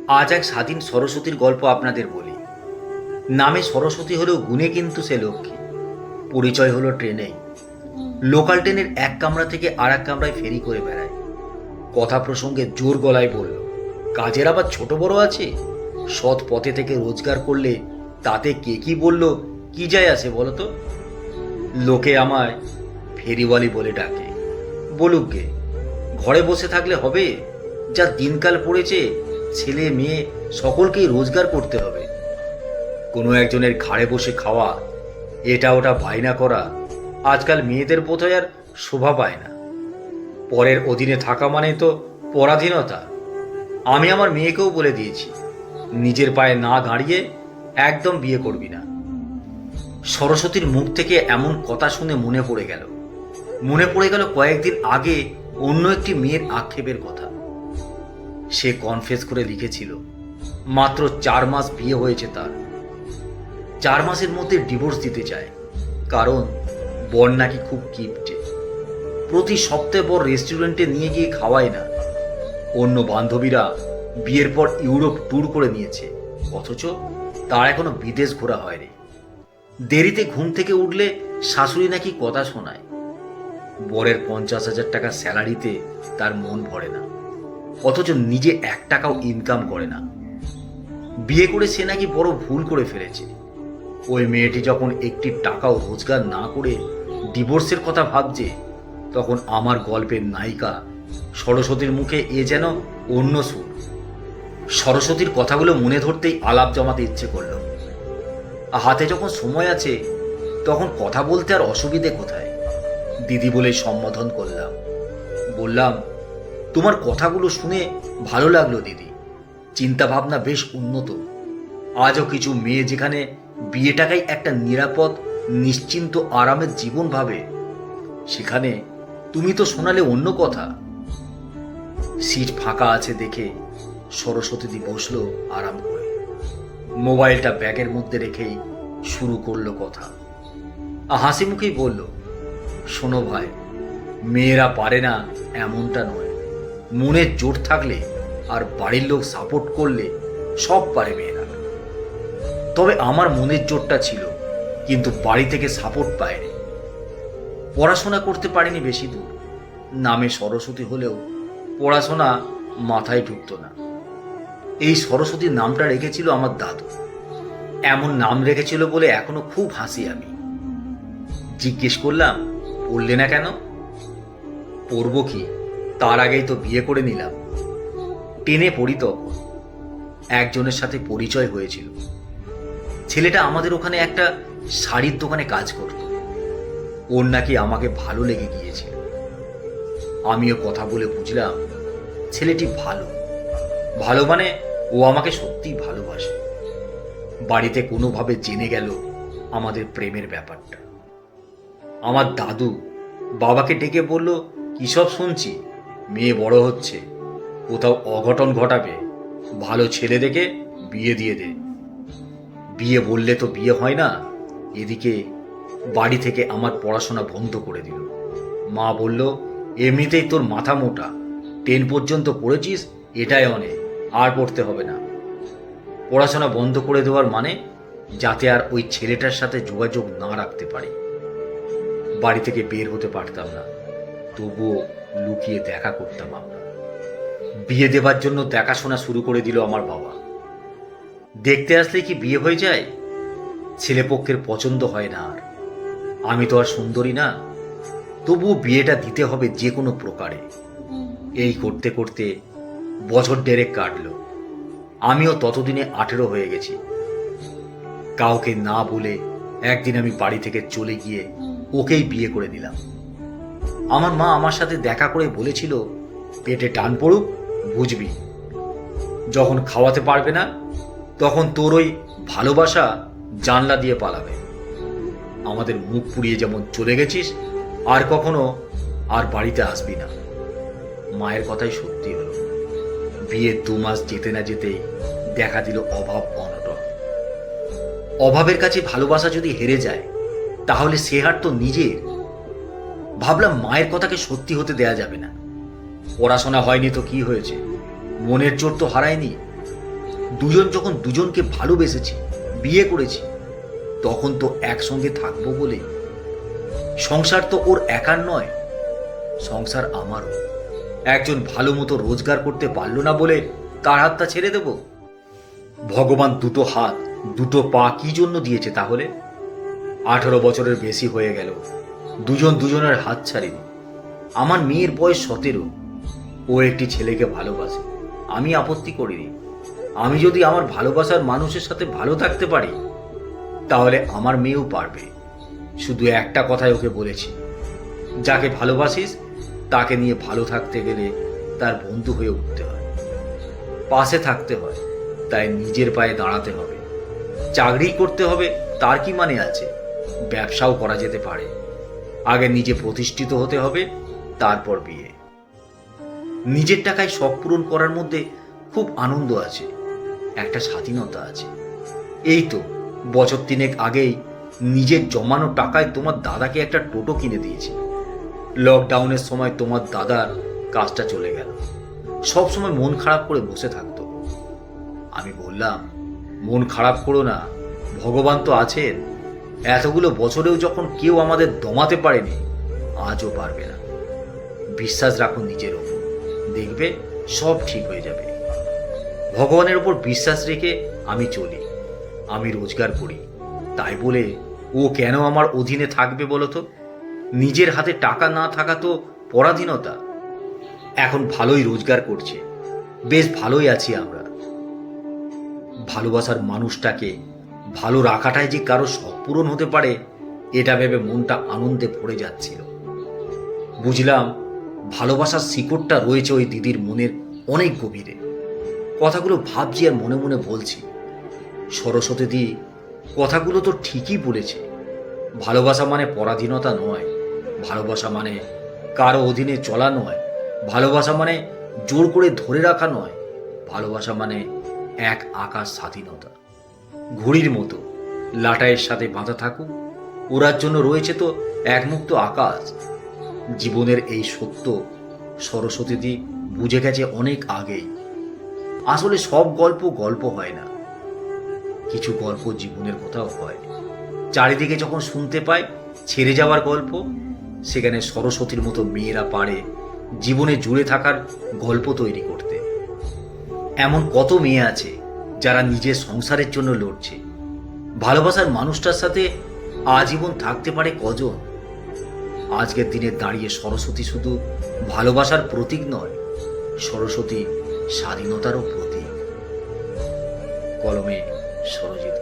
আজ এক স্বাধীন সরস্বতীর গল্প আপনাদের বলি। নামে সরস্বতী হলেও গুণে কিন্তু সে লক্ষ্মী। পরিচয় হলো ট্রেনেই। লোকাল ট্রেনের এক কামরা থেকে আর এক কামরায় ফেরি করে বেড়ায়। কথা প্রসঙ্গে জোর গলায় বলল, কাজের আবার ছোট বড় আছে? সৎ পথে থেকে রোজগার করলে তাতে কে কি বলল কি যায় আসে বলো তো? লোকে আমায় ফেরিওয়ালি বলে ডাকে। বলুক গে, ঘরে বসে থাকলে হবে? যা দিনকাল পড়েছে, ছেলে মেয়ে সকলকেই রোজগার করতে হবে। কোনো একজনের ঘাড়ে বসে খাওয়া, এটা ওটা বায়না করা আজকাল মেয়েদের বোধহয় আর শোভা পায় না। পরের অধীনে থাকা মানে তো পরাধীনতা। আমি আমার মেয়েকেও বলে দিয়েছি, নিজের পায়ে না দাঁড়িয়ে একদম বিয়ে করবি না। সরস্বতীর মুখ থেকে এমন কথা শুনে মনে পড়ে গেল কয়েকদিন আগে অন্য একটি মেয়ের আক্ষেপের কথা। সে কনফেস করে লিখেছিল মাত্র 4 মাস বিয়ে হয়েছে তার। 4 মাসের মধ্যে ডিভোর্স দিতে চায়, কারণ বর নাকি খুব কিপটে। প্রতি সপ্তাহে বর রেস্টুরেন্টে নিয়ে গিয়ে খাওয়ায় না। অন্য বান্ধবীরা বিয়ের পর ইউরোপ ট্যুর করে নিয়েছে, অথচ তার এখনো বিদেশ ঘোরা হয়নি। দেরিতে ঘুম থেকে উঠলে শাশুড়ি নাকি কথা শোনায়। বরের 50,000 টাকা স্যালারিতে তার মন ভরে না, অথচ নিজে 1 টাকাও ইনকাম করে না। বিয়ে করে সে নাকি বড় ভুল করে ফেলেছে। ওই মেয়েটি যখন একটি টাকাও রোজগার না করে ডিভোর্সের কথা ভাবছে, তখন আমার গল্পের নায়িকা সরস্বতীর মুখে এ যেন অন্য সুর। সরস্বতীর কথাগুলো মনে ধরতেই আলাপ জমাতে ইচ্ছে করলো। হাতে যখন সময় আছে তখন কথা বলতে আর অসুবিধে কোথায়? দিদি বলে সম্বোধন করলাম। বললাম, তোমার কথাগুলো শুনে ভালো লাগলো দিদি। চিন্তা ভাবনা বেশ উন্নত। আজও কিছু মেয়ে যেখানে বিয়েটাকেই একটা নিরাপদ, নিশ্চিন্ত, আরামের জীবন ভাবে, সেখানে তুমি তো শোনালে অন্য কথা। সিট ফাঁকা আছে দেখে সরস্বতী বসলো আরাম করে। মোবাইলটা ব্যাগের মধ্যে রেখেই শুরু করলো কথা। হাসি মুখেই বলল, শোনো ভাই, মেয়েরা পারে না এমনটা নয়। মনের জোর থাকলে আর বাড়ির লোক সাপোর্ট করলে সব পারে মেয়েরা। তবে আমার মনের জোরটা ছিল, কিন্তু বাড়ি থেকে সাপোর্ট পায়নি। পড়াশোনা করতে পারিনি বেশি দূর। নামে সরস্বতী হলেও পড়াশোনা মাথায় ঢুকত না। এই সরস্বতীর নামটা রেখেছিল আমার দাদু। এমন নাম রেখেছিল বলে এখনো খুব হাসি আমি। জিজ্ঞেস করলাম, পড়লে না কেন? পড়ব কি, তার আগেই তো বিয়ে করে নিলাম। টেনে পড়ি তখন একজনের সাথে পরিচয় হয়েছিল। ছেলেটা আমাদের ওখানে একটা শাড়ির দোকানে কাজ করত। ওর নাকি আমাকে ভালো লেগে গিয়েছিল। আমিও কথা বলে বুঝলাম ছেলেটি ভালো। ভালো মানে ও আমাকে সত্যিই ভালোবাসে। বাড়িতে কোনোভাবে জেনে গেল আমাদের প্রেমের ব্যাপারটা। আমার দাদু বাবাকে ডেকে বলল, কি সব শুনছি, মেয়ে বড় হচ্ছে, কোথাও অঘটন ঘটাবে, ভালো ছেলে দেখে বিয়ে দিয়ে দে। বিয়ে বললে তো বিয়ে হয় না। এদিকে বাড়ি থেকে আমার পড়াশোনা বন্ধ করে দিল। মা বলল, এমনিতেই তোর মাথা মোটা, 10 পর্যন্ত পড়েছিস, এটাই অনেক, আর পড়তে হবে না। পড়াশোনা বন্ধ করে দেওয়ার মানে যাতে আর ওই ছেলেটার সাথে যোগাযোগ না রাখতে পারি। বাড়ি থেকে বের হতে পারতাম না, তবুও লুকিয়ে দেখা করতাম আমরা। বিয়ে দেবার জন্য দেখাশোনা শুরু করে দিল আমার বাবা। দেখতে আসলে কি বিয়ে হয়ে যায়? ছেলেপক্ষের পছন্দ হয় না আর। আমি তো আর সুন্দরী না, তবুও বিয়েটা দিতে হবে যে কোনো প্রকারে। এই করতে করতে বছর 1.5 কাটল। আমিও ততদিনে 18 হয়ে গেছি। কাউকে না বলে একদিন আমি বাড়ি থেকে চলে গিয়ে ওকেই বিয়ে করে দিলাম। আমার মা আমার সাথে দেখা করে বলেছিল, পেটে টান পড়ুক, বুঝবি। যখন খাওয়াতে পারবে না তখন তোর ওই ভালোবাসা জানলা দিয়ে পালাবে। আমাদের মুখ পুড়িয়ে যেমন চলে গেছিস, আর কখনো আর বাড়িতে আসবি না। মায়ের কথাই সত্যি হলো। বিয়ের 2 মাস যেতে না যেতেই দেখা দিল অভাব অনটন। অভাবের কাছে ভালোবাসা যদি হেরে যায়, তাহলে সে হার তো নিজের। ভাবলাম মায়ের কথাকে সত্যি হতে দেয়া যাবে না। পড়াশোনা হয়নি তো কি হয়েছে, মনের জোর তো হারায়নি। দুজন যখন দুজনকে ভালোবেসেছি, বিয়ে করেছি, তখন তো একসঙ্গে থাকবো বলে। সংসার তো ওর একার নয়, সংসার আমারও। একজন ভালো মতো রোজগার করতে পারলো না বলে তার হাতটা ছেড়ে দেব? ভগবান দুটো হাত দুটো পা কি জন্য দিয়েছে তাহলে? 18 বছরের বেশি হয়ে গেল দুজন দুজনের হাত ছাড়িনি। আমার মেয়ের বয়স 17, ও একটি ছেলেকে ভালোবাসে, আমি আপত্তি করিনি। আমি যদি আমার ভালোবাসার মানুষের সাথে ভালো থাকতে পারি, তাহলে আমার মেয়েও পারবে। শুধু একটা কথাই ওকে বলেছি, যাকে ভালোবাসিস তাকে নিয়ে ভালো থাকতে গেলে তার বন্ধু হয়ে উঠতে হয়, পাশে থাকতে হয়, তাই নিজের পায়ে দাঁড়াতে হবে। চাকরি করতে হবে তার কি মানে আছে? ব্যবসাও করা যেতে পারে। আগে নিজে প্রতিষ্ঠিত হতে হবে, তারপর বিয়ে। নিজের টাকায় শখ পূরণ করার মধ্যে খুব আনন্দ আছে, একটা স্বাধীনতা আছে। এই তো বছর 3 আগেই নিজের জমানো টাকায় তোমার দাদাকে একটা টোটো কিনে দিয়েছি। লকডাউনের সময় তোমার দাদার কাজটা চলে গেল, সব সময় মন খারাপ করে বসে থাকতো। আমি বললাম, মন খারাপ করো না, ভগবান তো আছেন। এতগুলো বছরেও যখন কেউ আমাদের দমাতে পারেনি, আজও পারবে না। বিশ্বাস রাখো নিজের ওপর, দেখবে সব ঠিক হয়ে যাবে। ভগবানের ওপর বিশ্বাস রেখে আমি চলি, আমি রোজগার করি। তাই বলে ও কেন আমার অধীনে থাকবে বলো তো? নিজের হাতে টাকা না থাকা তো পরাধীনতা। এখন ভালোই রোজগার করছে, বেশ ভালোই আছি আমরা। ভালোবাসার মানুষটাকে ভালো রাখাটাই যে কারো শখ পূরণ হতে পারে, এটা ভেবে মনটা আনন্দে ভরে যাচ্ছিল। বুঝলাম ভালোবাসার শিকড়টা রয়েছে ওই দিদির মনের অনেক গভীরে। কথাগুলো ভাবছি আর মনে মনে বলছি, সরস্বতী দি কথাগুলো তো ঠিকই বলেছে। ভালোবাসা মানে পরাধীনতা নয়, ভালোবাসা মানে কারো অধীনে চলা নয়, ভালোবাসা মানে জোর করে ধরে রাখা নয়, ভালোবাসা মানে এক আকাশ স্বাধীনতা। ঘুড়ির মতো লাটাইয়ের সাথে বাঁধা থাকুক, ওরার জন্য রয়েছে তো একমুক্ত আকাশ। জীবনের এই সত্য সরস্বতী দি বুঝে গেছে অনেক আগেই। আসলে সব গল্প গল্প হয় না, কিছু গল্প জীবনের কথাও হয়। চারিদিকে যখন শুনতে পায় ছেড়ে যাওয়ার গল্প, সেখানে সরস্বতীর মতো মেয়েরা পারে জীবনে জুড়ে থাকার গল্প তৈরি করতে। এমন কত মেয়ে আছে যারা নিজের সংসারের জন্য লড়ছে। ভালোবাসার মানুষটার সাথে আজীবন থাকতে পারে কজন? আজকের দিনে দাঁড়িয়ে সরস্বতী শুধু ভালোবাসার প্রতীক নয়, সরস্বতী স্বাধীনতারও প্রতীক। কলমে সরজিৎ।